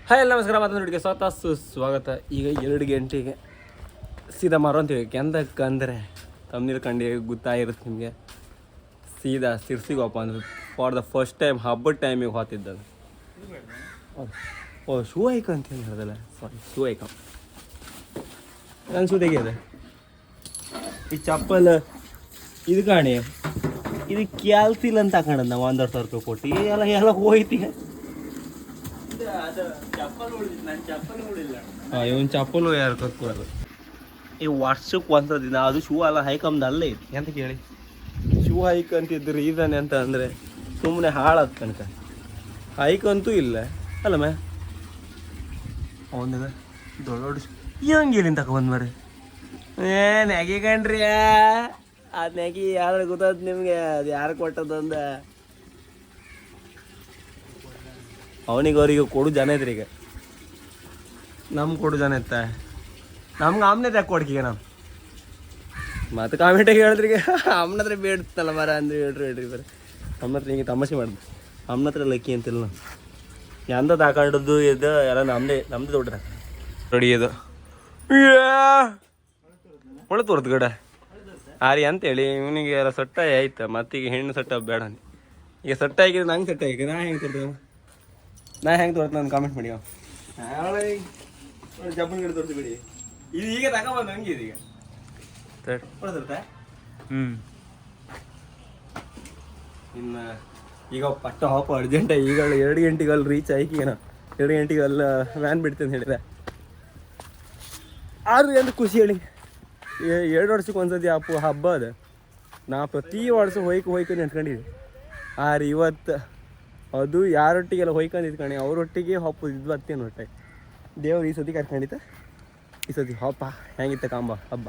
Hi ಎಲ್ಲ ನಮಸ್ಕಾರ. ಮಾತನಾಡಿಗೆ ಸ್ವಾಗತ. ಈಗ 2 ಗಂಟೆಗೆ ಸೀದಾ ಮಾರುವಂತೀವಿ. ಕೆಂದಕ್ಕೆ ಅಂದರೆ ತಮ್ಮನೀರು ಕಂಡು ಗೊತ್ತಾಗಿರುತ್ತೆ ನಿಮಗೆ. ಸೀದಾ ಸಿರ್ಸಿಗೆ ಹೋಗಪ್ಪ ಅಂದ್ರೆ ಫಾರ್ ದ ಫಸ್ಟ್ ಟೈಮ್ ಹಬ್ಬದ ಟೈಮಿಗೆ ಹೋಗ್ತಿದ್ದದು. ಓ ಶೂ ಐಕ ಅಂತ ಏನು ಹೇಳ್ದಲ್ಲ, ಸಾರಿ ಶೂ ಐಕ. ನನ್ನ ಶೂ ತೆಗಿದೆ. ಈ ಚಪ್ಪಲ್ ಇದು ಕಾಣಿ, ಇದು ಕ್ಯಾಲ್ಸಿಲ್ಲ ಅಂತ ಹಾಕೊಂಡದ್ ನಾವು 1,000 ರೂಪಾಯಿ ಕೊಟ್ಟು ಎಲ್ಲ ಹೋಯ್ತಿ. ಇವನ್ ಚಪ್ಪಲು ಯಾರು ಕಕ್ಕೋರು ಈ ವರ್ಷಕ್ಕೆ ಒಂದ್ಸಲ ದಿನ ಅದು ಶೂ ಅಲ್ಲ ಹೈಕಮ್ದು ಅಲ್ಲೇ ಐತಿ ಅಂತ ಕೇಳಿ. ಶೂ ಹೈಕ್ ಅಂತಿದ್ದು ರೀಸನ್ ಅಂತ ಅಂದರೆ ಸುಮ್ಮನೆ ಹಾಳಾದ ಕಣಕ. ಹೈಕ್ ಅಂತೂ ಇಲ್ಲ ಅಲ್ಲ ಮ್ಯಾ ಅವನಿಗೆ ದೊಡ್ಡ ದೊಡ್ಡ ಹಂಗಿಲ್ಲಿಂದ ತಗೊಂಡ್ ಮರಿ ನೆಗೆ ಕಣ್ರಿ. ಅದು ನೆಗಿ ಯಾರು ಗೊತ್ತಾದ್ ನಿಮಗೆ, ಅದು ಯಾರು ಕೊಟ್ಟದಂದ ಅವನಿಗೆ ಅವ್ರಿಗೆ ಕೊಡು ಜನ ಐತ್ರಿ. ಈಗ ನಮ್ಗೆ ಕೊಡು ಜನ ಇತ್ತ, ನಮ್ಗೆ ಆಮ್ನೆ ತಕ್ಕ ಕೊಡ್ಕೀಗ ನಾವು ಮತ್ತೆ ಕಾಮೆಂಟಾಗಿ ಹೇಳಿದ್ರಿಗೆ ಅಮ್ಮನ ಹತ್ರ ಬೇಡ್ತಲ್ಲ ಮರ ಅಂದ್ರೆ ಹೇಳ್ರಿ ಬರೀ ಅಮ್ಮನ ಹತ್ರ ಹಿಂಗೆ ತಮಾಷೆ ಮಾಡಿದ್ವಿ. ಅಮ್ಮನ ಹತ್ರ ಲಕ್ಕಿ ಅಂತಿಲ್ಲ ನಾವು ಎಂದದ್ದು ಹಾಕೊಂಡದ್ದು ಇದು ಎಲ್ಲ ನಮ್ದು ದೊಡ್ಡ ನೋಡಿ. ಇದು ಒಳ ತೋರ್ತು ಗಡ ಆರಿ ಅಂತೇಳಿ ಇವನಿಗೆ ಎಲ್ಲ ಸೊಟ್ಟ ಆಯ್ತು. ಮತ್ತೀಗ ಹೆಣ್ಣು ಸೊಟ್ಟ ಬೇಡ. ಈಗ ಸೊಟ್ಟ ಆಗಿದ್ರೆ ನಂಗೆ ಸೊಟ್ಟ ಆಗಿದ್ದೆ. ನಾ ಹೆಂಗೆ ತೋರ್ತ ನಾನು ಕಾಮೆಂಟ್ ಮಾಡಿ. ಜಬ್ಬನ್ ಗಿಡ ತೋರಿಸಿ ಬಿಡಿ. ಇದು ಈಗ ತಗೊಂಬಂದು ಹಂಗೆ ಇದೀಗ ಇನ್ನು ಈಗ ಪಟ್ಟ ಹಾಪ ಅರ್ಜೆಂಟ. ಈಗ 2 ಗಂಟೆಗೆ ಅಲ್ಲಿ ರೀಚ್ ಆಯ್ಕೀಗ 2 ಗಂಟೆಗೆ ಅಲ್ಲ ವ್ಯಾನ್ ಬಿಡ್ತೇನೆ ಹೇಳಿದೆ. ಆದ್ರೂ ಎಂದು ಖುಷಿ ಹೇಳಿ 2 ವರ್ಷಕ್ಕೆ ಒಂದ್ಸತಿ ಹಬ್ಬ ಅದು. ನಾ ಪ್ರತಿ ವರ್ಷ ಹೋಯ್ಕೊಂಡು ನಿಂತ್ಕೊಂಡಿದ್ದೆ. ಆದ್ರೆ ಇವತ್ತು ಅದು ಯಾರೊಟ್ಟಿಗೆಲ್ಲ ಹೊಯ್ಕೊಂಡು ಇದ್ಕಣಿ ಅವ್ರೊಟ್ಟಿಗೆ ಹಬ್ಬ ಇದು ಬರ್ತೇನೆ ಒಟ್ಟಾಗಿ. ದೇವ್ರು ಈ ಸತಿ ಕರ್ಕೊಂಡಿದ್ದ. ಈ ಸತಿ ಹಬ್ಬ ಹೆಂಗಿತ್ತ ಕಾಂಬ ಹಬ್ಬ.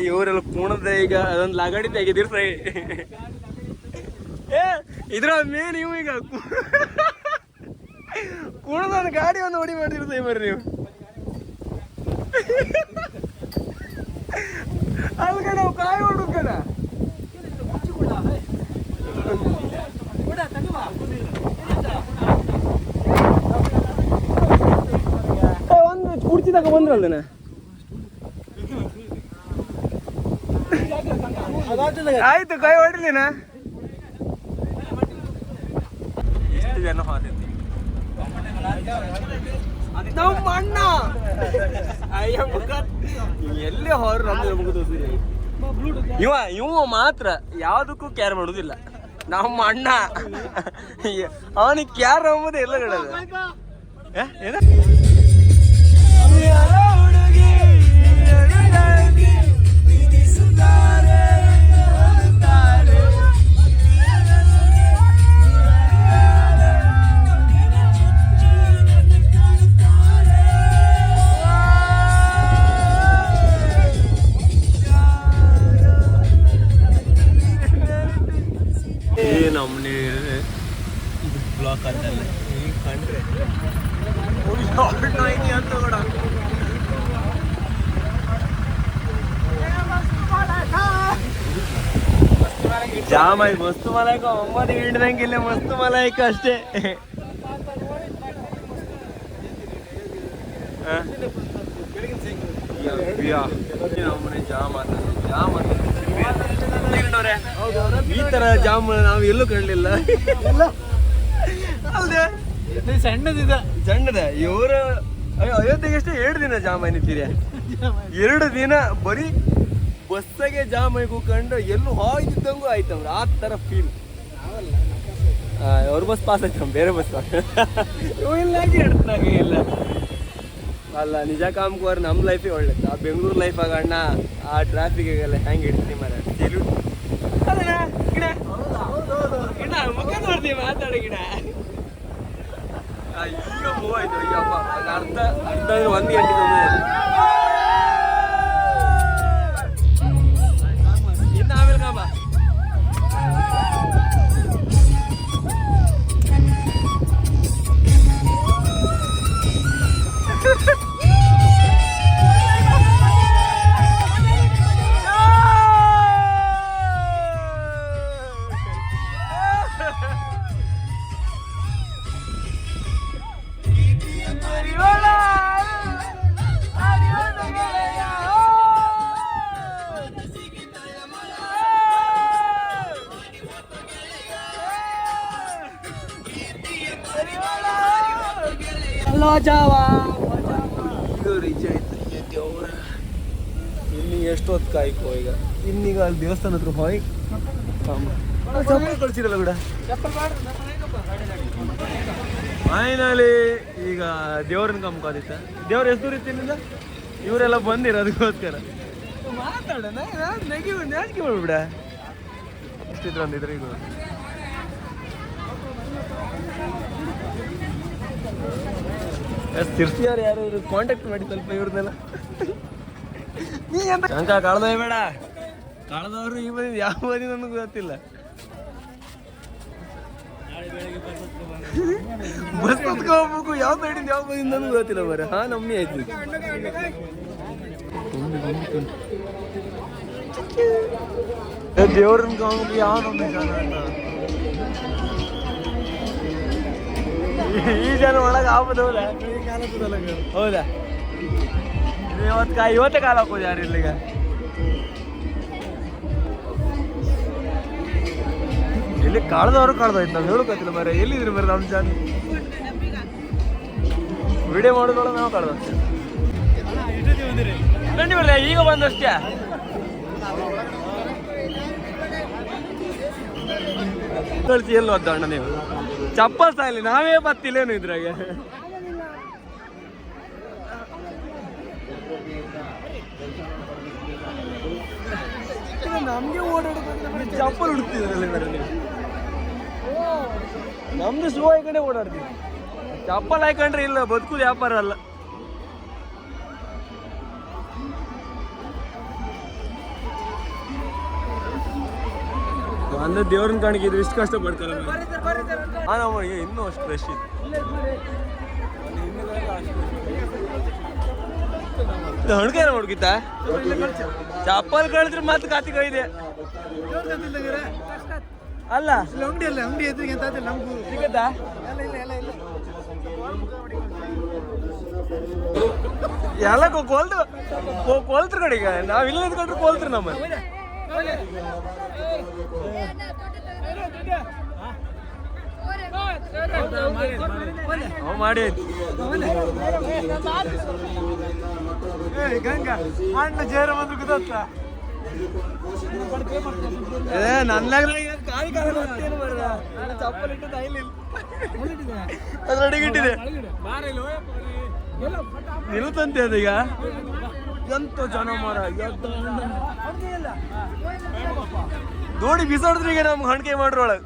ಇವರೆಲ್ಲ ಕುಣದ ಈಗ ಅದೊಂದು ಲಗಾಡಿ ತೆಗೆದಿರ್ತಾರೆ. ಇದ್ರ ಮೇನ್ ಇವು ಈಗ ಕುಣದೊಂದು ಗಾಡಿ ಒಂದು ಹೊಡಿ ಮಾಡ್ತಿರ್ತೇವೆ ಬರ್ರಿ ನೀವು. ಅಲ್ಗ ನಾವು ಕಾಯಿ ಹೊಡ್ಕಣ ಒಂದು ಕುರ್ಚಿ ತಗ ಬಂದ್ರಲ್ದನ ಆಯ್ತು ಕಾಯಿ ಹೊಡಿಲಿನ. ಎಷ್ಟು ಜನ ಹೋಗ್ತೈತಿ ನಮ್ಮ ಅಣ್ಣ ಅಯ್ಯ ಮುಖ ಎಲ್ಲೇ ಹೊರ ನಮ್ಗೆ ಮುಖ ತೋರಿಸಿದ್ರಿ. ಇವ ಮಾತ್ರ ಯಾವುದಕ್ಕೂ ಕೇರ್ ಮಾಡೋದಿಲ್ಲ. ನಮ್ಮ ಅಣ್ಣ ಅವನಿಗೆ ಕ್ಯಾರ್ ಅಂಬುದು ಎಲ್ಲ ಕಡೆ ಏನ ನಮ್ಮನೆ ಇದು ಬ್ಲಾಕ್ ಅಂತಲ್ಲ ಈಗ ಕಂಡ್ರೆ ಅಂತ ಕೂಡ ಜಾಮ್ ಆಯ್ತು. ಮಸ್ತ್ ಮಲಾಯ್ಕ 9 ಹಿಡ್ದಂಗಿಲ್ಲ ಮಸ್ತ್ ಮಲಾಯ್ಕ ಅಷ್ಟೇ. ನಮ್ಮನೆ ಜಾಮ್ ಈ ತರ ಜಾಮ್ ನಾವು ಎಲ್ಲೂ ಕಾಣಲಿಲ್ಲ. ಅಲ್ದೆ ಸಣ್ಣದ ಇವರು ಅಯೋಧ್ಯೆಗೆ ಅಷ್ಟೇ 2 ದಿನ ಜಾಮ್ ಆಯ್ತೀರಿ. 2 ದಿನ ಬರೀ ಬಸ್ಸಾಗೆ ಜಾಮ್ ಆಗಿ ಕೂತ್ಕೊಂಡು ಎಲ್ಲೂ ಹೋಗಿದ್ದಂಗೂ ಆಯ್ತವ್ರು ಆ ಥರ ಫೀಲ್. ಅವ್ರ ಬಸ್ ಪಾಸ್ ಆಯ್ತು, ಬೇರೆ ಬಸ್ ಇಲ್ಲ ಅಲ್ಲ. ನಿಜ ಕಾಮ್ಕೋರ್ ನಮ್ಮ ಲೈಫೇ ಒಳ್ಳೇದು. ಆ ಬೆಂಗಳೂರು ಲೈಫ್ ಆಗಣ್ಣ ಆ ಟ್ರಾಫಿಕ್ಗೆಲ್ಲ ಹೆಂಗೆ ಇಡ್ತೀವಿ ಮರ ಚೆಲು ಅದಣ್ಣ ಗಿಡ ಗಿಡ ಮುಖ ನೋಡ್ತೀವಿ ಮಾತಾಡೋ ಗಿಡ. ಅಯ್ಯೋ ಮೂವಾಯ್ತು ಅಯ್ಯಪ್ಪ. ಅರ್ಧ 1 ಗಂಟೆ ಇನ್ನು ಆಮೇಲೆ ಕಾಂಬ ಈಗ ರೀಚ್ ಆಯ್ತು ದೇವ್ರ. ಇನ್ನು ಎಷ್ಟೊತ್ತು ಕಾಯ್ಕೋ ಈಗ. ಇನ್ನೀಗ ಅಲ್ಲಿ ದೇವಸ್ಥಾನ ಹತ್ರ ಹೋಯ್ ಚಪ್ಪಲ್ ಕಳ್ಸಿರಲ್ಲ ಕೂಡ. ಫೈನಲಿ ಈಗ ದೇವ್ರನ್ನ ಕಂಬ್ಕಾದಿತ್ತ. ದೇವ್ರ ಎಷ್ಟು ದೂರ ಇತ್ತಿನಿಂದ ಇವರೆಲ್ಲ ಬಂದಿರ ಅದಕ್ಕೋಸ್ಕರ ಮಾತಾಡೋಣ. ನೆಗಿ ನಾಚಿಕೆ ಮಾಡ್ಬಿಡ ಅಷ್ಟಿದ್ರು ಅಂದಿದ್ರೆ ಈಗ ತಿರ್ಸಿಯವ್ರು ಯಾರು ಕಾಂಟ್ಯಾಕ್ಟ್ ಮಾಡಿ ಸ್ವಲ್ಪ ಇವ್ರನ್ನೆಲ್ಲ. ನೀ ಅಂತ ಅಂಕ ಕಳೆದೋಯ್ ಬೇಡ. ಕಳೆದವ್ರು ಈ ಬಂದಿದ್ದು ಯಾವ ಬಂದಿದ್ದು ನನಗೆ ಗೊತ್ತಿಲ್ಲ. ಬಸ್ ಹೋಗ್ಬೇಕು ಯಾವ ಸೈಡಿಂದ ಯಾವ ಬಂದಿದ್ದು ನನಗೆ ಗೊತ್ತಿಲ್ಲ ಬರ. ಹಾ ನಮ್ಮಿ ಆಯ್ತು. ದೇವ್ರನ್ನ ಕಾಮ್ಗೆ ಯಾವ ನಮ್ಮಿ ಜನ ಈ ಜನ ಒಳಗೆ ಆಗ್ಬೋದು. ಹೌದಾ ಇವತ್ತೇ ಕಾಲ ಹಾಕೋದು ಯಾರು ಇಲ್ಲಿಗ. ಇಲ್ಲಿ ಕಳೆದವ್ರು ಕಳೆದೋಯ್ತು. ನಾವು ಹೇಳೋಕತ್ತಿಲ್ಲ ಬರ. ಎಲ್ಲಿದ್ರಿ ಬರ ನಮ್ಮ ಜನ ವಿಡಿಯೋ ಮಾಡೋದೊಳಗೆ ನಾವು ಕಳೆದೋಗ್ತೀವಿ. ಬನ್ನಿ ಬರ್ರಿ ಈಗ ಬಂದಷ್ಟೇ. ಕಳ್ಸಿ ಎಲ್ಲಿ ಒದ್ದಣ್ಣ ನೀವು ಚಪ್ಪಲ್ ಸಾಯ್ಲಿ ನಾವೇ ಬತ್ತಿಲ್ಲೇನು ಇದ್ರಾಗೆ. ನಮ್ಗೆ ಓಡಾಡೋದು ಚಪ್ಪಲ್ ಹುಡುಕ್ತಿದ್ರಲ್ಲ ನೀವು. ನಮ್ದು ಶೂ ಹಾಕೊಂಡೆ ಓಡಾಡ್ತೀವಿ. ಚಪ್ಪಲ್ ಹಾಕೊಂಡ್ರೆ ಇಲ್ಲ ಬದುಕುದು ವ್ಯಾಪಾರ ಅಲ್ಲ. ಅಂದ್ರೆ ದೇವ್ರನ್ನ ಕಾಣಿಕಿದ್ರು ಇಷ್ಟು ಕಷ್ಟ ಪಡ್ತಾರೆ. ನಮಗೆ ಇನ್ನೂ ಅಷ್ಟು ರಶ್ ಇತ್ತು. ಹಣ್ಕಾಯ ಹುಡುಕಿತ್ತ ಚಪ್ಪಲ್ ಕಳಿದ್ರೆ ಮತ್ತೆ ಕಾತಿ ಕೈದೆ ಅಲ್ಲ ಸಿಗತ್ತಾ. ಎಲ್ಲ ಕೋಲ್ತ್ರ ಕಡೆಗೆ ನಾವ್ ಇಲ್ಲ ನಿಂತ್ಕೊಂಡ್ರೆ ಕೋಲ್ತ್ರಿ ನಮ್ಮಲ್ಲಿ. ಮಾಡಿ ಗಂಗಾ ಅಣ್ಣ ಜೇರ ಬಂದ್ರು ಗೊತ್ತ. ನನ್ನ ಚಪ್ಪಲ್ ಇಟ್ಟು ಅದ್ರಡಿಗಿಟ್ಟಿದೆ ನಿಲ್ತಂತೆ ಅದೀಗ. ಎಂತ ಜನ ಮಾರ ನೋಡಿ ಬಿಸಾಡಿದ್ರಿ ಈಗ ನಮ್ಗೆ ಹಣ್ಕೆ ಮಾಡ್ರೊಳಗೆ.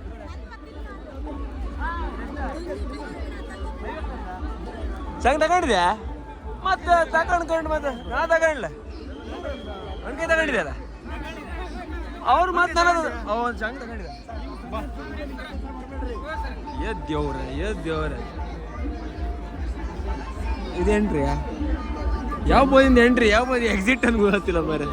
ಸಂಗ್ ತಗೊಂಡಿದ್ಯಾ ಮತ್ತೆ ತಗೊಂಡ್ಕೊಂಡು ಮತ್ತೆ ನಾ ತಗೊಂಡ್ಲ ಹಣ್ಕೆ ತಗೊಂಡಿದ್ಯಲ್ಲ ಅವ್ರು ಮತ್ತೆ ಅವನ್ ಸಂಗ್ ತಗೊಂಡಿದ್ದ. ಎದ್ದೇವ್ರ ಇದೇನ್ರಿ ಯಾವ ಬೋದಿಂದ ಎಂಟ್ರಿ ಯಾವ ಬೋದಿ ಎಕ್ಸಿಟ್ ಅನ್ ಗೊತ್ತಿಲ್ಲ ಬೇರೆ.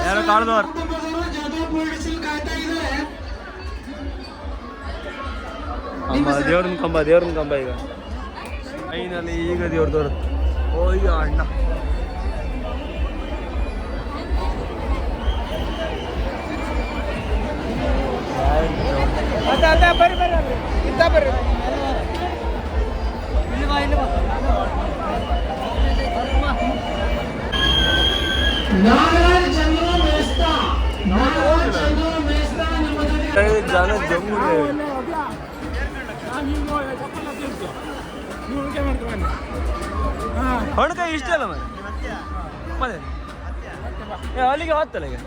ಯಾರೋ ಕಾಡ್ದವ್ರ ದೇವ್ರನ್ ಕಂಬ ಈಗ ಫೈನಲಿ ಈಗ ದೇವ್ರದವ್ರ. ಓಯ್ಯ ಅಣ್ಣ ಬರ್ರಿ ಇತ್ತ ಬರ್ರಿ. ಜನ ಜಮ್ಮು ಹಣ್ಕಾಯಿ ಇಷ್ಟ ಅಲ್ಲ ಮತ್ತೆ ಅಲ್ಲಿಗೆ ಹೋಗ್ತಲ್ಲ ಈಗ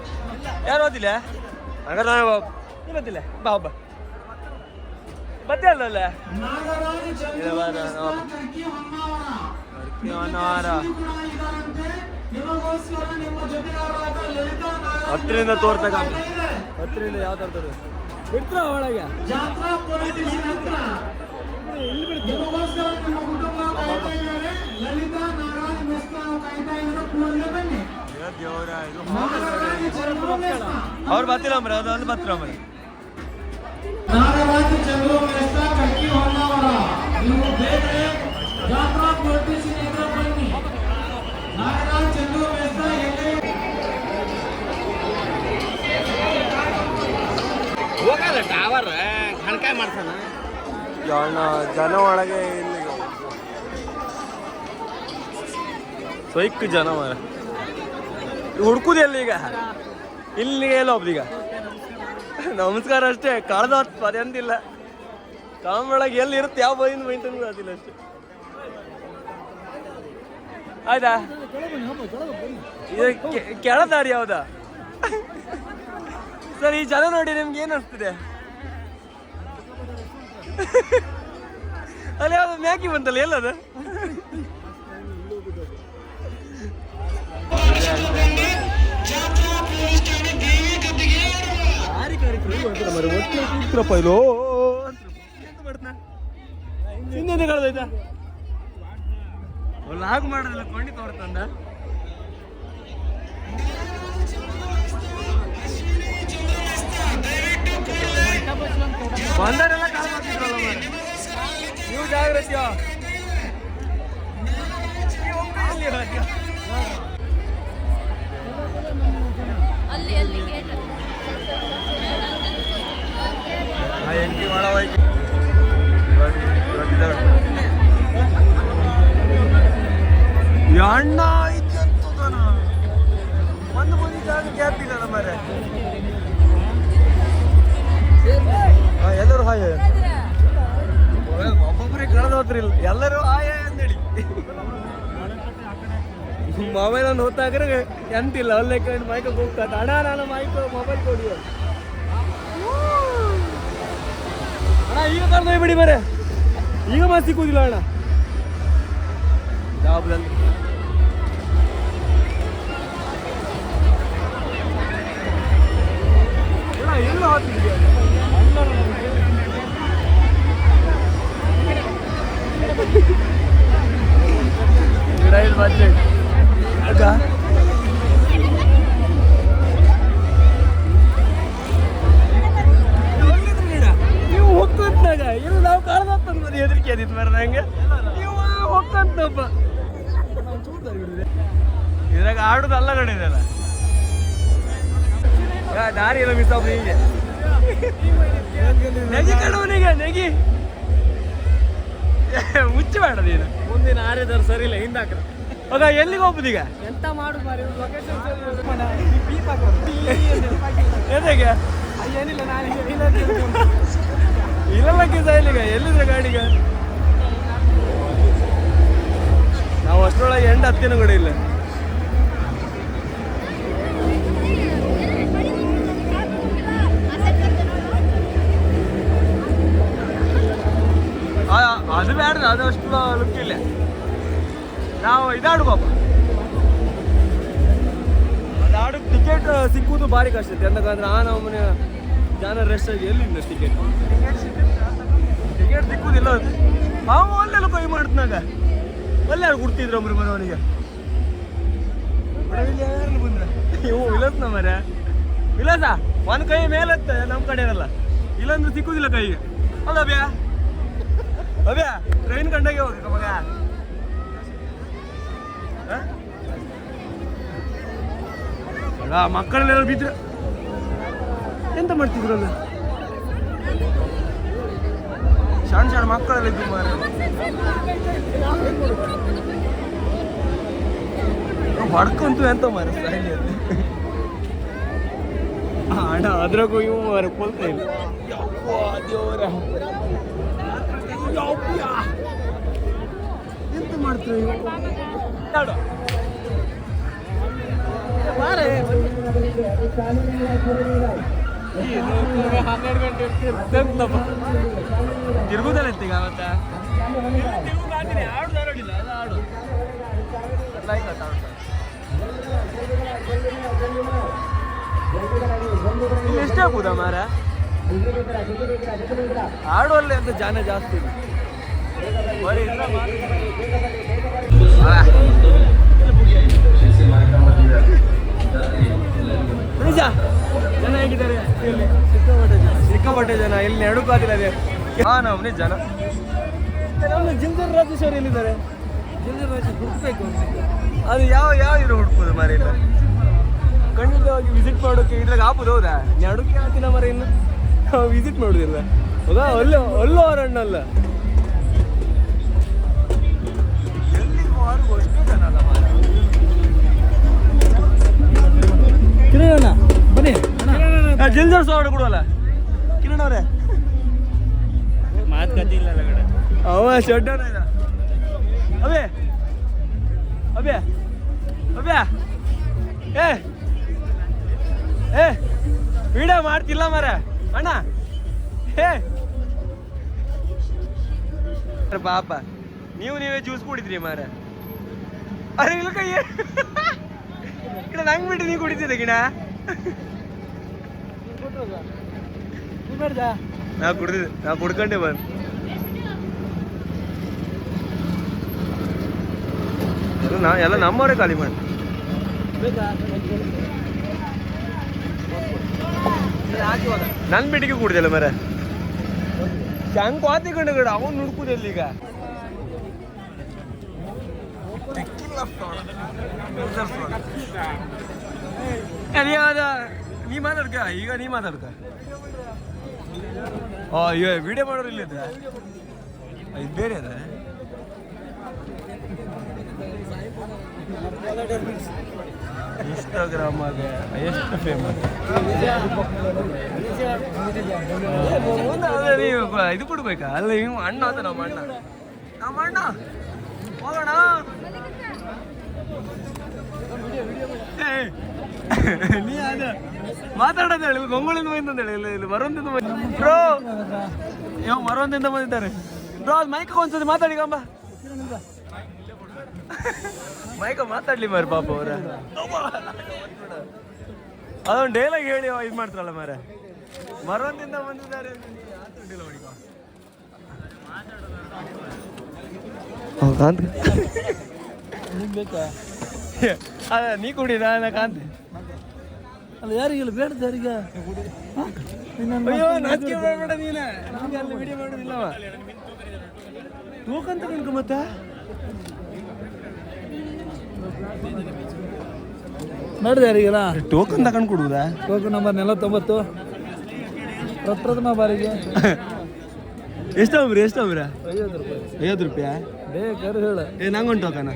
ಯಾರು ಓದಿಲ್ಲ ಹಾಗಾದ್ರೆ ಗೊತ್ತಿಲ್ಲ ಬಾ ಒಬ್ಬ ಬತ್ತೆ ಅಲ್ಲ ಹತ್ತರಿಂದ ತೋರ್ತಕ ಹತ್ತರಿಂದ ಯಾವ ತರ ತೋರ್ ಬಿಡ್ತಾರ ಒಳಗೆ ಅವ್ರು ಬರ್ತಿಲ್ಲ ಅಂಬ್ರ ಅದೊಂದು ಬರ್ತೀರ ಅಂಬ್ರ. ನಾಗರಾಜ ಚಂದ್ರು ಮೇಸ್ತಾ ಕಕ್ಕಿ ಹೊನ್ನಾವರ ನೀವು ಬೇಗ ಜಾತ್ರಾ ಪೊಲಿಟಿಷಿಯನ್ ಎದುರು ಬನ್ನಿ. ನಾಗರಾಜ ಚಂದ್ರು ಮೇಸ್ತಾ ಎಲ್ಲೇ ಹೋಗಲ್ಲ ಟವರ್ ಕಣ್ಕಾಯಿ ಮಾಡ್ತಾನ ಅಣ್ಣ ಜನ ಒಳಗೆ ಇಲ್ಲಿ ಸೈಕ್ ಜನ ಮಾರ ಹುಡ್ಕುದು ಎಲ್ಲಿ ಈಗ ಇಲ್ಲಿಗೆ ಎಲ್ಲ ಒಬ್ದೀಗ ನಮಸ್ಕಾರ ಅಷ್ಟೇ ಕಳೆದ ಪದ ಅಂತಿಲ್ಲ ಕಾಮೊಳಗೆ ಎಲ್ಲಿ ಇರುತ್ತೆ ಯಾವ ಬೈಂದು ಬೈಂತ ಗೊತ್ತಿಲ್ಲ ಅಷ್ಟೇ ಆಯ್ತಾ ಕೆಳದಾರಿ ಯಾವ್ದಾ ಸರ್ ಈ ಜನ ನೋಡಿ ನಿಮ್ಗೆ ಏನ್ ಅನ್ಸ್ತಿದೆ ಅಲ್ಲಿ ಯಾವ್ದು ಮ್ಯಾಕಿ ಬಂತಲ್ಲ ಎಲ್ಲದ ಹಿಂದೆ ಕಳೆದೋಯ್ತಾ ಲಾಗ್ ಮಾಡೋದಿಲ್ಲ ಕೊಂಡಿ ತೋರ್ತಂದ ಬಂದರೆಲ್ಲ ಕಾಲ್ ಮಾಡ್ತಿದ್ರಲ್ಲ ಮಾರ ನೀವು ಜಾಗ್ರತೆಯ ಅಲ್ಲಿ ಅಲ್ಲಿ ಗೇಟ್ ಎಂಟಿ ಮಾಡವಾಯ್ತು ಅಣ್ಣ ಇದ್ದಂತದನ ಒಂದು ಮಂದಿ ಜಾಗ ಗ್ಯಾಪ್ ಇಲ್ಲ ಮರ ಎಲ್ಲರೂ ಹಾಯ್ ಒಬ್ಬೊಬ್ಬರಿಗೆ ಕಳೆದ ಹೋದ್ರಿಲ್ಲ ಎಲ್ಲರೂ ಹಾಯ್ ಅಂದೇಳಿ ಮೊಬೈಲ್ ಒಂದು ಹೊತ್ತಾಗ್ರೆ ಎಂತಿಲ್ಲ ಅಲ್ಲೇ ಕಂಡು ಮೈಕೋಗೆ ಹೋಗ್ತಾ ಅಣ್ಣ ನಾನು ಮೈಕ್ ಮೊಬೈಲ್ ಕೊಡಿ ಅಣ್ಣ ಈಗ ಕರ್ದು ಬಿಡಿ ಬರೇ ಈಗ ಮಾತು ಸಿಕ್ಕುದಿಲ್ಲ ಅಣ್ಣ ಜಾಬ್ದಲ್ಲಿ ಎಲ್ಲ ಹಾಕಿದ್ಯಾ ಬಜೆಟ್ ಆಗ ನೀವು ಹೋಗ್ತಂತಾಗ ಇಲ್ಲ ನಾವು ಕಾಳದತ್ತಂದ್ ಮದಿ ಹೆದರಿಕೆ ಅದಿತ್ತು ಮರ ನಂಗೆ ನೀವು ಹೋಗ್ತಂತಪ್ಪ ಇದ್ರಾಗ ಆಡುದು ಅಲ್ಲ ಕಡಿದಲ್ಲ ದಾರಿ ಎಲ್ಲ ಮಿಸ್ ಆಗ ಹೀಗೆ ನೆಗಿ ಕಣವನಿಗೆ ನೆಗಿ ಮುಚ್ಚಿ ಬೇಡ ನೀನು ಮುಂದಿನ ಆರ್ಯದವ್ರು ಸರಿ ಇಲ್ಲ ಹಿಂದಾಕ ಆಗ ಎಲ್ಲಿಗೆ ಹೋಗ್ಬೋದೀಗ ಎಂತ ಮಾಡು ಎದೆಗೆ ಏನಿಲ್ಲ ನಾನು ಇಲ್ಲಲ್ಲ ಕಿಸ ಇಲ್ಲಿಗ ಎಲ್ಲಿದ್ರೆ ಗಾಡಿಗ ನಾವು ಅಷ್ಟರೊಳಗೆ ಎಂಟು ಹತ್ತಿನ ಕೂಡ ಇಲ್ಲ ಅದು ಬೇಡ ಅದು ಅಷ್ಟು ಲುಕ್ ಇಲ್ಲ ನಾವು ಇದಾಡುವಪ್ಪ ಅದು ಆಡು ಟಿಕೆಟ್ ಸಿಕ್ಕುವುದು ಭಾರಿ ಕಷ್ಟ ಐತೆ ಯಾಕಂದ್ರೆ ಆ ನಮ್ಮನೆ ಜನ ರೆಸ್ಟ್ ಆಗಿ ಎಲ್ಲಿಂದ ಟಿಕೆಟ್ ಸಿಕ್ಕುದಿಲ್ಲ ಅವ ಅಲ್ಲೆಲ್ಲ ಕೈ ಮಾಡ್ತನಾಗ ಅಲ್ಲೇ ಯಾರು ಕೊಡ್ತಿದ್ರು ಒಬ್ರು ಮನವನಿಗೆ ಯಾರು ಬಂದ್ರ ಇವು ವಿಲಾಸ್ನ ಮರ ವಿಲಾಸ ಒಂದು ಕೈ ಮೇಲತ್ತ ನಮ್ಮ ಕಡೆ ಇರಲ್ಲ ಇಲ್ಲಂದ್ರೆ ಸಿಕ್ಕುದಿಲ್ಲ ಕೈಗೆ ಅಲ್ಲ ಬ್ಯಾ ಅಬ್ಯಾ ಟ್ರೈನ್ ಕಂಡಾಗೆ ಹೋಗ ಮಗ ಮಕ್ಕಳೆಲ್ಲ ಬಿದ್ರೆ ಎಂತ ಮಾಡ್ತಿದ್ರು ಅಲ್ಲ ಸಣ್ಣ ಸಣ್ಣ ಮಕ್ಕಳೆಲ್ಲ ಇದ್ದು ಮಾರ ಹೊಡ್ಕಂತು ಎಂತ ಮಾರ ಅಣ್ಣ ಅದ್ರಾಗೂ ಇವು ಮಾರ ಕೊಲ್ತಾ ಇಲ್ಲ ದೇವರ ಎಂತ ಮಾಡ್ತಾರೆ ಹನ್ನೆರಡು ಗಂಟೆ ತಿರುಗುದಲ್ಲ ಇತ್ತೀಗ ಅವತ್ತ ಆಡುದಿಲ್ಲ ಅದು ಆಡು ಇಲ್ಲಿ ಎಷ್ಟಾಗ್ಬೋದಾ ಮಾರ ಆಡುವಲ್ಲಿ ಅಂತ ಜನ ಜಾಸ್ತಿ ನಿಜ ಜನ ಹೇಗಿದ್ದಾರೆ ಸಿಕ್ಕಾಪಟ್ಟೆ ಜನ ಇಲ್ಲಿ ನಡುಕಾತಿಲ್ಲ ನಮ್ಮನೆ ಜನ ನಮ್ಮ ಜಿಂಜರ್ ರಾಜೇಶ್ವರಿ ಎಲ್ಲಿದ್ದಾರೆ ಜಿಂಜರ್ ರಾಜೇಶ್ ಹುಡುಕ್ಬೇಕು ಅದು ಯಾವ ಯಾವ ಇರೋ ಹುಡ್ಕೋದು ಮರ ಇಲ್ಲ ಖಂಡಿತವಾಗಿ ವಿಸಿಟ್ ಮಾಡೋಕೆ ಇದ್ರಾಗ ಆಪುದು ಹೌದಾ ನಡುಕೆ ಹಾಕಿನ ಮರ ಇನ್ನು ವಿಸಿಟ್ ಮಾಡುದಿಲ್ಲ ಅಲ್ಲೋ ಅಲ್ಲೋ ಅವ್ರ ಅಣ್ಣಲ್ಲ ಕಿರಣ ಬನ್ನಿ ಜಲ್ದಿ ಸಾವಿರ ಕೊಡುವಲ್ಲ ಕಿರಣ್ ಅವ್ರೆ ಮಾತುಕತೆ ಇಲ್ಲ ಕಡೆ ಅವ ಶಡ್ಡನ ಇದ ಅಬೇ ಅಬ್ಯಾ ಅಬ್ಯಾ ಏ ಏ ವಿಡಿಯೋ ಮಾಡ್ತಿಲ್ಲ ಮಾರ ಅಣ್ಣ ಏ ಪಾಪ ನೀವೇ ಜ್ಯೂಸ್ ಕುಡಿದ್ರಿ ಮಾರ ಅರೆ ಇಲ್ಲ ಕೈ ಗಿಡ ನಂಗೆ ಬಿಟ್ಟು ನೀವು ಕುಡಿತಿದ್ದೆ ಗಿಡ ನಾ ಕುಡ್ದಿದ್ದೆ ನಾ ಕುಡ್ಕೊಂಡೆ ಬಂದು ಎಲ್ಲ ನಮ್ಮವರೇ ಖಾಲಿ ಮಾಡಿ ನನ್ ಬಿಟ್ಟಿಗೆ ಕುಡ್ದಿಲ್ಲ ಮರ ಹಂಗ್ ಕ್ವಾತಿಕೊಂಡು ಗಡ ಅವನ್ ನುಡ್ಕುದಿಲ್ಲ ಈಗ ನೀ ಮಾತಾಡ್ಕ ಈಗ ನೀ ಮಾತಾಡ್ಕ ಈಗ ವಿಡಿಯೋ ಮಾಡೋರು ಇಲ್ಲಿದ್ದ ಇದು ಬೇರೆ ಅದ ಇನ್ಸ್ಟಾಗ್ರಾಮ್ ಆಗ ಎಷ್ಟು ಫೇಮಸ್ ನೀವು ಇದು ಕೊಡ್ಬೇಕಾ ಅಲ್ಲ ಇವ್ ಅಣ್ಣ ಅಂತ ನಮ್ಮ ಅಣ್ಣ ಹೋಗೋಣ ನೀ ಅದ ಮಾತಾಡೋದು ಹೇಳಿ ಗೊಂಗೊಳಿಂದ ಬಂದ ಹೇಳಿ ಇಲ್ಲಿ ಮರೊಂದಿಂದ ಬ್ರೋ ಯಾವ ಮರೊಂದಿಂದ ಬಂದಿದ್ದಾರೆ ಬ್ರೋ ಅದು ಮೈಕ್ ಒಂದ್ಸತಿ ಮಾತಾಡಿ ಕಂಬ ಮೈಕ ಮಾತಾಡ್ಲಿ ಮಾರ ಪಾಪ ಅವ್ರ ಅದೊಂದು ಡೈಲಾಗ್ ಹೇಳಿ ಇದು ಮಾಡ್ತಾರಲ್ಲ ಮಾರ ಮರೊಂದಿಂದ ಬಂದಿದ್ದಾರೆ ನೀ ಕುಡಿ ನಾ ಕಾಂತಿ ಅಲ್ಲ ಯಾರಿಗಿಲ್ಲ ಬೇಡ ಯಾರಿಗ ಅಯ್ಯೋ ನಾಚಿಕೆ ಮಾಡಬೇಡ ನೀನ ನಮ್ಗೆ ಅಲ್ಲಿ ವಿಡಿಯೋ ಮಾಡೋದಿಲ್ಲವ ಟೋಕನ್ ತಗೊಂಡ್ಕ ಮತ್ತ ನೋಡಿದೆ ಯಾರಿಗಿಲ್ಲ ಟೋಕನ್ ತಗೊಂಡು ಕೊಡುವುದಾ ಟೋಕನ್ ನಂಬರ್ 49 ಪ್ರಪ್ರಥಮ ಬಾರಿಗೆ ಎಷ್ಟಂಬ್ರಿ 50 ರೂಪಾಯಿ ಬೇಕಾದ್ರೆ ಹೇಳ ಏ ನಂಗೊಂದು ಟೋಕನ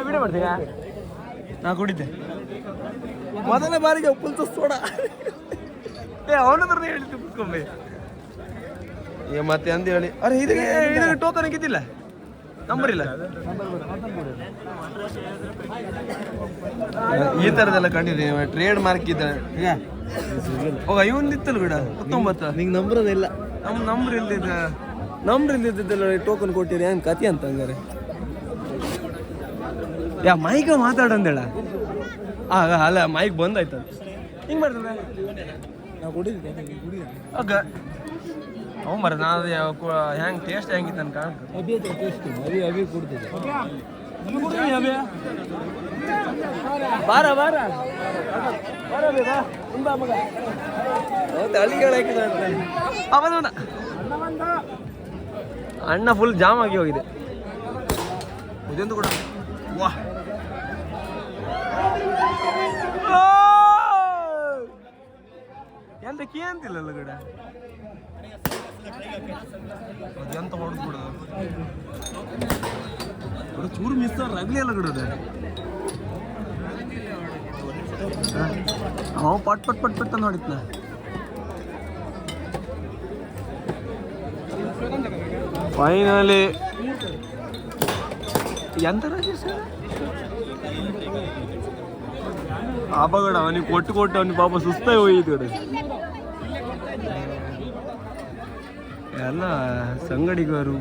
ವಿಡಿಯೋ ಮಾಡ್ತೀಯಾ ನಾ ಕುಡಿದ್ದೆ ಮೊದಲನೇ ಬಾರಿಗೆ ಉಪ್ಪು ಸೋಡ ಏ ಅವನದ್ರ ಹೇಳಿದ್ದು ಕುತ್ಕೊಂಬೆ ಏ ಮತ್ತೆ ಅಂದು ಹೇಳಿ ಅರೆ ಇದಕ್ಕೆ ಟೋಕನ್ ಹಾಕಿದ್ದಿಲ್ಲ ನಂಬರ್ ಇಲ್ಲ ಈ ಥರದೆಲ್ಲ ಕಂಡಿದ್ದೀನಿ ಟ್ರೇಡ್ ಮಾರ್ಕ್ ಇದ್ದ ಹೋಗ ಇವೊಂದಿತ್ತಲ್ಲ ಗಿಡ 19 ನಿಂಗೆ ನಂಬರೋದಿಲ್ಲ ನಮ್ಮ ನಂಬರ್ ಇಲ್ದಿದ್ದೆಲ್ಲ ಟೋಕನ್ ಕೊಟ್ಟಿರಿ ಏನು ಕತಿ ಅಂತ ಹಂಗಾರೆ ಯಾ ಮೈಕ ಮಾತಾಡಂದೇಳ ಆಗ ಅಲ್ಲ ಮೈಕ್ ಬಂದಾಯ್ತು ಹಿಂಗೆ ಮಾಡ್ತದೆ ನಾವು ಕುಡಿದ್ವಿ ಆಗ ಅವು ಮರ ನಾ ಹೆಂಗೆ ಟೇಸ್ಟ್ ಹೆಂಗಿತ್ತು ಅನ್ಕ ಅಭಿ ಟೇಸ್ಟ್ ಅಭಿ ಕುಡ್ತಿದ್ದೆ ಬಾರ ಅಣ್ಣ ಫುಲ್ ಜಾಮ್ ಆಗಿ ಹೋಗಿದೆ ಇದೊಂದು ಕೂಡ ವಾ ಎಂತ ಕೇ ಅಂತಿಲ್ಲಲ್ಲ ಗಡ ಅದೆಂತ ಹೊಡೆದು ಬಿಡೋದು ಚೂರು ಮಿಸ್ ರಗ್ಲಿ ಅಲ್ಲ ಗಿಡದ ಅವ ಪಟ್ ಅಂತ ನೋಡಿತ್ನ ಫೈನಲಿ ಎಂತ ಅಪಗಡ ಅವನಿಗೆ ಕೊಟ್ಟು ಅವನಿಗೆ ಪಾಪ ಸುಸ್ತಾಗಿ ಹೋಗಿದ್ದು ಕಡೆ ಎಲ್ಲ ಸಂಗಡಿಗರು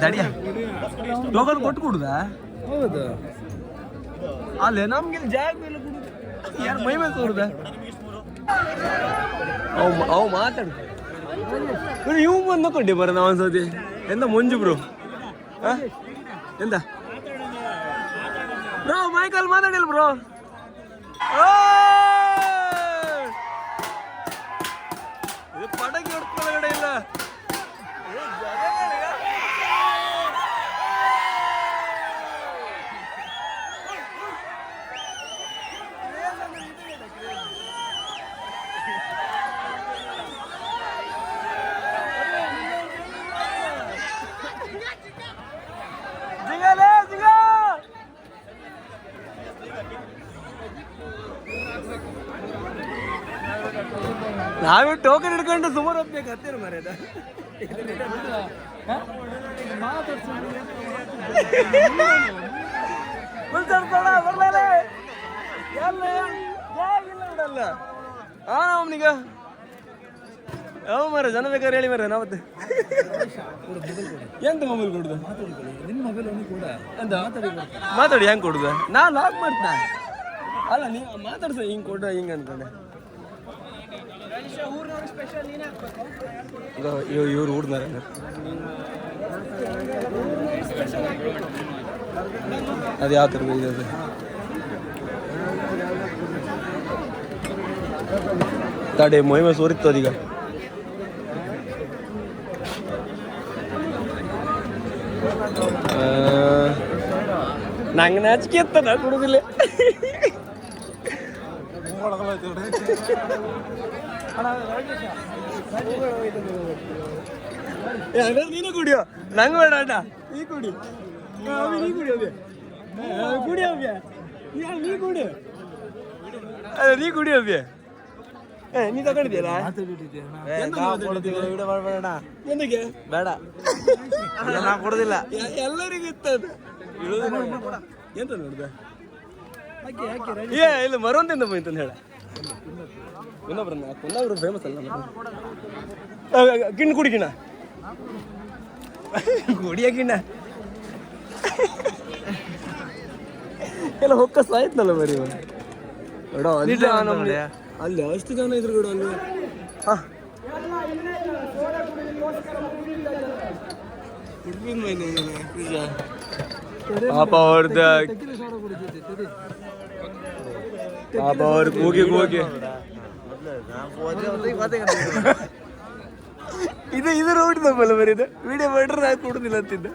ತಡಿಯ ಟೋಕನ್ ಕೊಟ್ಟು ಕೊಡುದಾ ಹೌದು ಅಲ್ಲೇ ನಮ್ಗೆ ಜಾಗ ಯಾರು ಮೈ ಮೇಲೆ ತೋರುದ ಅವು ಮಾತಾಡು ಇವ್ ಬಂದು ಕೊಂಡೆ ಬರ ನಾವ್ ಒಂದ್ಸತಿ ಎಂತ ಮಂಜು ಬ್ರೋ ಎಂತ ಬ್ರೋ ಮೈಕಲ್ ಮಾತಾಡಿಲ್ಲ ಬ್ರೋ ಇದು ಪಟಾಕಿ ಹೊಡ್ಕೊಳ್ಳೋಗಡೆ ಇಲ್ಲ ನಾವೇ ಟೋಕನ್ ಹಿಡ್ಕೊಂಡು ಸುಮಾರು ಹೋಗ್ಬೇಕು ಹತ್ತಿರ ಮರ್ಯಾದ ಅವನಿಗ ಯಾವ ಮರ ಜನ ಬೇಕಾದ್ರೆ ಹೇಳಿ ಮರ ನಾವತ್ತೆ ಎಂತ ಮೊಬೈಲ್ ಕೊಡುದು ನಿನ್ನ ಮೊಬೈಲ್ ಅವನಿಗೆ ಕೂಡ ಅಂತ ಮಾತಾಡಿ ಹೆಂಗ್ ಕೊಡುದ ನಾ ಲಾಕ್ ಮಾಡ್ತಾ ಅಲ್ಲ ನೀವು ಮಾತಾಡ್ಸ ಹಿಂಗ್ ಕೊಡ ಹಿಂಗ ಅನ್ಕೊಂಡೆ ಇವ್ರು ಊಡ್ನಾರ ಅದು ಯಾವ ಥರ ಇದೆ ತಡೆ ಮೊಯ್ಮೆ ಸೋರಿತ್ತು ಅದೀಗ ನಂಗೆ ನಾಚಿಕೆ ಇತ್ತ ನಾ ಕುಡುದಿಲ್ಲ ನೀನು ಕುಡಿಯೋ ನಂಗೆ ಬೇಡ ಅಣ್ಣ ನೀ ಕುಡಿ ನೀ ಕುಡಿ ಅವ್ಯ ಕುಡಿ ಅವ್ಯ ನೀ ಕುಡಿ ನೀ ಕುಡಿ ಅವ್ಯ ನೀ ತಗೊಂಡಿದ್ಯಲ್ಲ ಎಂದಕ್ಕೆ ಬೇಡ ನಾ ಕೊಡೋದಿಲ್ಲ ಎಲ್ಲರಿಗೂ ಇತ್ತದು ಎಂತ ನೋಡ್ದ ಏ ಇಲ್ಲ ಮರೊಂದಿಂದ ಹೋಯ್ತು ಹೇಳ ಇನ್ನೊಬ್ರು ಫೇಮಸ್ ಅಲ್ಲ ಗಿಣ್ಣು ಕುಡಿ ಗಿಣ್ಣ ಕುಡಿಯ ಗಿಣ್ಣ ಎಲ್ಲ ಹೊಕ್ಕ ಸಾಯ್ತನಲ್ಲ ಬರೀ ನೋಡ ಅಲ್ಲಿ ಅಷ್ಟು ಜನ ಇದ್ರು ಕೂಡ ಅಲ್ಲಿ ಪಾಪ ಅವ್ರದ್ದು ಪಾಪ ಅವ್ರ ಕೂಗಿ ಕೂಗಿ ಇದು ರೋಡ್ ನಮ್ಮಲ್ಲ ಬರೀ ಇದು ವಿಡಿಯೋ ಮಾಡ್ರೆ ನಾನು ಕೊಡುದಿಲ್ಲ ಅಂತಿದ್ದ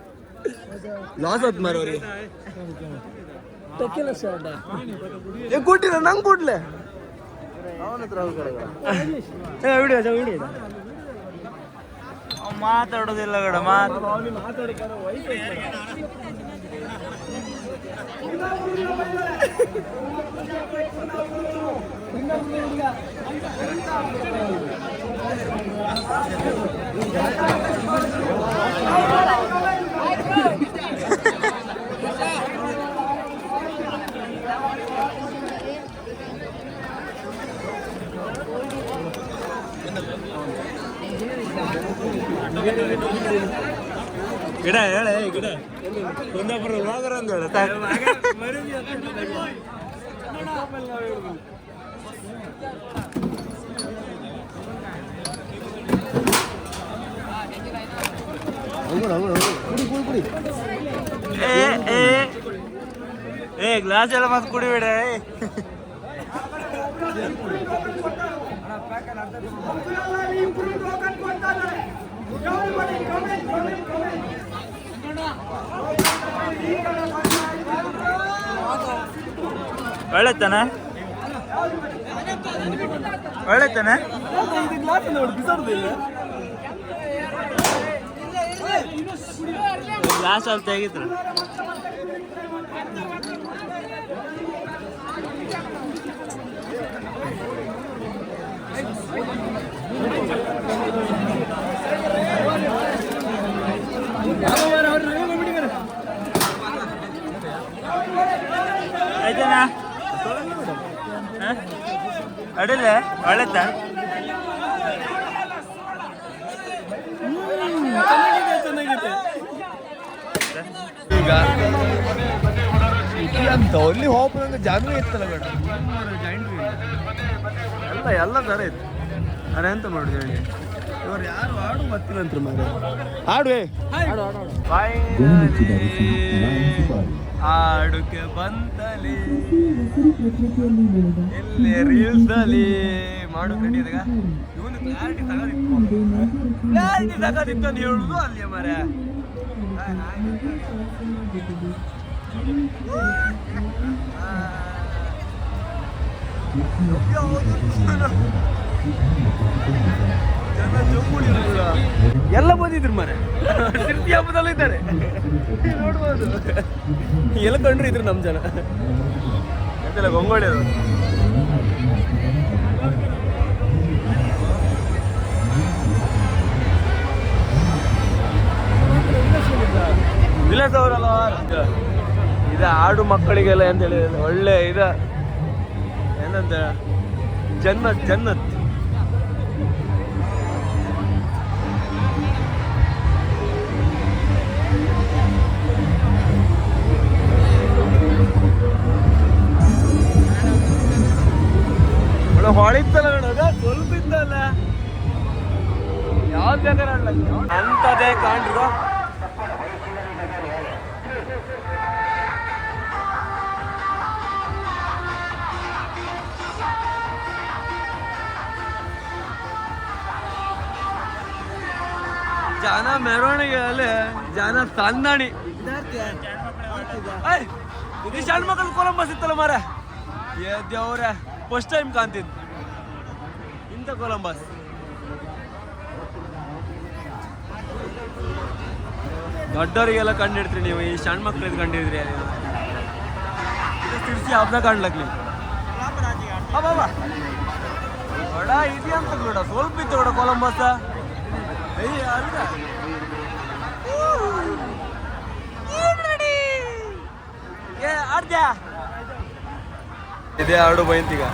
ಲಾಸ್ ಆತ್ ಮಾರವ್ರಿ ಕೊಟ್ಟಿಲ್ಲ ನಂಗೆ ಕೊಡ್ಲೆ ವಿಡಿಯೋ ಮಾತಾಡೋದಿಲ್ಲ ಕಡ ಗಿಡ ಹೇಳ ಗಿಡ ಕುಂದಾಪುರ ಹೋಗರ ಅಂತ ಏ ಗ್ಲಾಸ್ ಎಲ್ಲ ಮತ್ತೆ ಕುಡಿಬೇಡ ಒಳ್ಳೆತಾನೆ ಒಳ್ಳೆತಾನೆ ಗ್ಲಾಸ್ ಅಲ್ಲಿ ತೆಗಿತ್ರ ಆಯ್ತಾನಾ ಅಡಿಲ್ಲ ಒಳ್ಳೆತ ಈಗ ಅಂತ ಅಲ್ಲಿ ಹೋಗ್ಬೇಕು ಜಾಮೀನು ಇತ್ತಲ್ಲ ಬೇಡ ಎಲ್ಲ ಎಲ್ಲ ಥರ ಇತ್ತು ಅರೆ ಎಂತ ಮಾಡುದು ಹೇಳಿ ಇವರು ಯಾರು ಹಾಡು ಗೊತ್ತಿಲ್ಲ ಅಂತ ಮಾಡ ಹಾಡುವೆ ಹಾಡುಕ್ಕೆ ಬಂತಲಿ ಎಲ್ಲಿ ರೀಲ್ಸ್ ಅಲ್ಲಿ ಮಾಡೋದು ರೆಡಿ ಅದಾಗ ಇವನು ಕ್ಲಾರಿಟಿ ತಗೋದಿತ್ತು ಅಂತ ಹೇಳುದು ಅಲ್ಲಿ ಮರ ಎಲ್ಲ ಬಂದಿದ್ರು ಮರ ತಿರ್ತಿ ಹಬ್ಬದಲ್ಲೂ ಇದ್ದಾರೆ ನೋಡ್ಬೋದು ಎಲ್ಲ ಕಂಡ್ರು ಇದ್ರು ನಮ್ಮ ಜನ ಎಂತೆಲ್ಲ ಗೊಂಗೋಳಿ ಅದು ಆಡು ಮಕ್ಕಳಿಗೆಲ್ಲ ಅಂತ ಹೇಳಿ ಒಳ್ಳೆ ಏನಂತ ಜನ್ನತ್ ಜನ್ನತ್. ಹೊಳಿತಲ್ಲ ನೋಡೋದ ಸ್ವಲ್ಪ ಇತ್ತಲ್ಲ ಯಾವ್ದು ಬೇಕಾದ್ರೆ ಅಂತದೇ ಕಾಣ್ರಿಗ. ಜನ ಮೆರವಣಿಗೆ ಅಲ್ಲಿ ಜನ ಸಂದಣಿ. ಇದು ಸಣ್ಣ ಮಕ್ಕಳು ಕೊಲಂಬಸ್ ಇತ್ತಲ್ಲ ಮಾರ ದೇವ್ರ ಫಸ್ಟ್ ಟೈಮ್ ಕಾಣ್ತಿದ್ದು ಇಂಥ ಕೊಲಂಬಸ್. ದೊಡ್ಡವರಿಗೆಲ್ಲ ಕಂಡಿಡ್ತೀರಿ ನೀವು, ಈ ಸಣ್ಣ ಮಕ್ಕಳಿಗೆ ಕಂಡಿದ್ರಿ ತಿರ್ಸಿ ಹಬ್ಬ ಕಾಣ್ಲಕ್ ನೀವು. ನೋಡ ಇದೆ ಅಂತ ನೋಡ ಸ್ವಲ್ಪ ಇತ್ತು ನೋಡ ಕೊಲಂಬಸ್. ಇದೇ ಆಡು ಬೈಂತೀಗ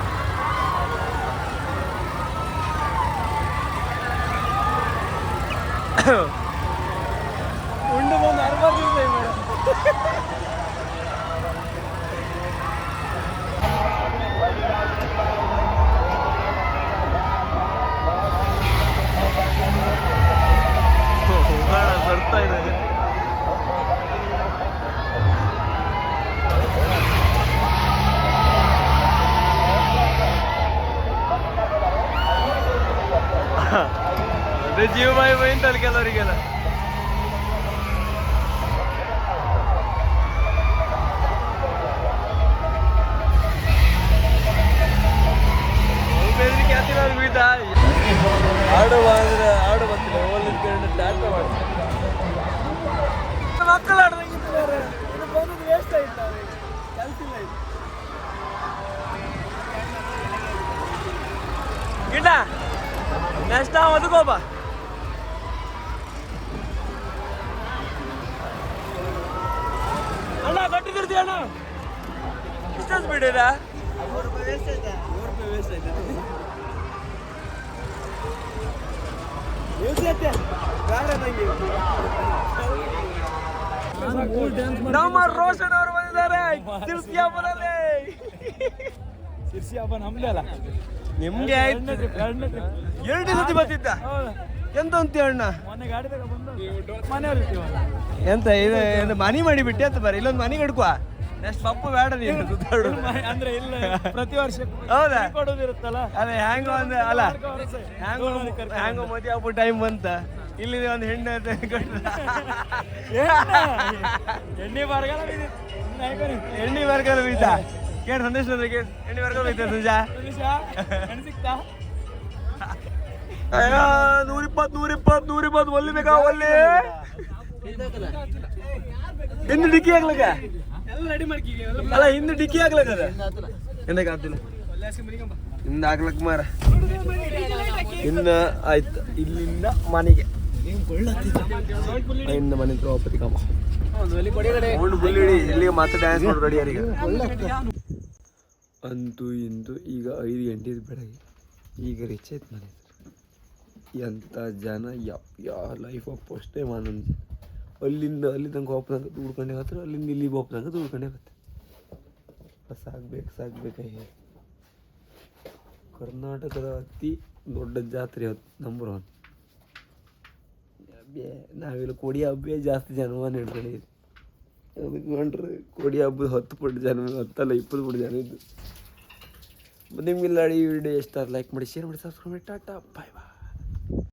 ಉಂಡು ಬಂದು 60 ದಿವಸ ಮೇಡಮ್. ಬರ್ತಾ ಇದ್ದಾರೆ ಅದೇ ಜೀವ ಬಾಯಿ ಬೈಂತಲ್ಲ ಕೆಲವರಿಗೆಲ್ಲ. ಬೆದರಿಕೆ ಹತ್ತಿರ ಬೀತಾ ಆಡು ಬಂದ್ರೆ ಆಡು ಬರ್ತಿಲ್ಲ ಓಲಿನ ಟಾಟ ಮಾಡ್ತಾರೆ ಮಕ್ಕಳು ಆಡ್ದಂಗಿದ್ದಾರೆ. ಇದು ಬಂದದ್ದು ವೇಸ್ಟ್ ಆಯ್ತು ಕಲ್ತಿಲ್ಲ ಇದು ಗಿಡ ನೆಕ್ಸ್ಟ್ ನಾವು ಅದಕ್ಕೋಬ ಅಣ್ಣ ಕಟ್ಟಿದಿರ್ತೀವಿ ಅಣ್ಣ ಇಷ್ಟೊಂದು ಬಿಡಿರ ವೇಸ್ಟ್ ಆಯ್ತಾ ವೇಸ್ಟ್ ಆಯ್ತಾ ನಮ್ಮ ರೋಷನ್ ಅವರು ಬಂದಿದ್ದಾರೆ ಸಿರ್ಸಿ ಹಬ್ಬದಲ್ಲಿ. ಸಿರ್ಸಿ ಹಬ್ಬ ನಮ್ದೇ ಅಲ್ಲ ನಿಮ್ಗೆ ಆಯ್ತು. 2 ಸತಿ ಬರ್ತಿದ್ದ ಎಂತ ಅಂತೀ ಅಣ್ಣ ಎಂತ ಇದು ಮನಿ ಮಾಡಿಬಿಟ್ಟೆ ಅಂತ ಬರ ಇಲ್ಲೊಂದು ಮನಿ ಕಡ್ಕುವ ನೆಕ್ಸ್ಟ್ ಪಪ್ಪು ಬೇಡ ನೀನು ಸುತ್ತಾಡು ಅಂದ್ರೆ ಇಲ್ಲ ಪ್ರತಿ ವರ್ಷ ಹೌದಾ ಕೊಡೋದಿರುತ್ತಲ್ಲ ಅದೇ ಹ್ಯಾಂಗ ಒಂದು ಅಲ್ಲ ಹ್ಯಾಂಗೋ ಮದುವೆ ಆಗ್ಬಿಟ್ಟು ಟೈಮ್ ಬಂತ ಇಲ್ಲಿ ಒಂದು ಹೆಣ್ಣು ಎಣ್ಣೆ ಬರಗಾಲ ಎಣ್ಣೆ ಬರಗಾಲ ಬೀತ ಕೇಳಿ ಸಂದೇಶ ಎಣ್ಣೆ ಬರಗಾಲ ಬೀತ ಸುಜಾ ಸಿಕ್ತಾ 120 ಒಲ್ಲಿ ಬೇಕಾ ಒಲ್ಲಿ ಹಿಂದೆ ಡಿಕ್ಕಿ ಆಗ್ಲಕ್ಕ ಅಲ್ಲ ಹಿಂದೆ ಡಿಕ್ಕಿ ಆಗ್ಲಕ್ಕದ ಎಂದಕ್ಕೆ ಆಗ್ತಿಲ್ಲ ಹಿಂದೆ ಆಗ್ಲಕ್ಕ ಮಾರ ಇನ್ನ ಆಯ್ತು ಇಲ್ಲಿಂದ ಮನೆಗೆ ಇನ್ನು ಮನೆ ದ್ರೌಪದಿ ಕಾಮ ಇಲ್ಲಿಗೆ ಮತ್ತೆ ಡ್ಯಾನ್ಸ್ ಮಾಡಿ ರೆಡಿ ಯಾರೀಗ ಅಂತೂ ಇಂತೂ ಈಗ 5 ಗಂಟೆ ಬೆಳಗ್ಗೆ ಈಗ ರೀಚ್ ಆಯ್ತು ಮನೆ. ಎಂಥ ಜನ ಯಾ ಲೈಫ್ ಆಫ್ ಫಸ್ಟ್ ಟೈಮ್ ಆನಂದ ಅಲ್ಲಿಂದ ಅಲ್ಲಿ ತನಕ ಹೋಗ್ತಂಗ ದುಡ್ಕೊಂಡೆ ಹತ್ರ ಅಲ್ಲಿಂದ ಇಲ್ಲಿಗೆ ಹೋಗ್ತಂಗ ದುಡ್ಕೊಂಡೆ ಆಗುತ್ತೆ. ಸಾಗ್ಬೇಕು ಕರ್ನಾಟಕದ ಅತಿ ದೊಡ್ಡ ಜಾತ್ರೆ ನಂಬರ್ 1. ನಾವೆಲ್ಲ ಕೋಡಿ ಹಬ್ಬ ಜಾಸ್ತಿ ಜನವನ್ನು ಹಿಡ್ಕೊಂಡಿದ್ವಿ. ಅದಕ್ಕೆ ಮಾಡ್ರೆ ಕೋಡಿ ಹಬ್ಬದ 10 ಪಟ್ಟು ಜನ 10 ಅಲ್ಲ 20 ಪಟ್ಟು ಜನ ಇದ್ದು. ನಿಮ್ಗೆಲ್ಲ ಈ ವಿಡಿಯೋ ಇಷ್ಟ ಲೈಕ್ ಮಾಡಿ ಶೇರ್ ಮಾಡಿ ಸಬ್ಸ್ಕ್ರೈಬ್ ಮಾಡಿ ಟಾಟಾ ಬಾಯ್ ಬಾಯ್.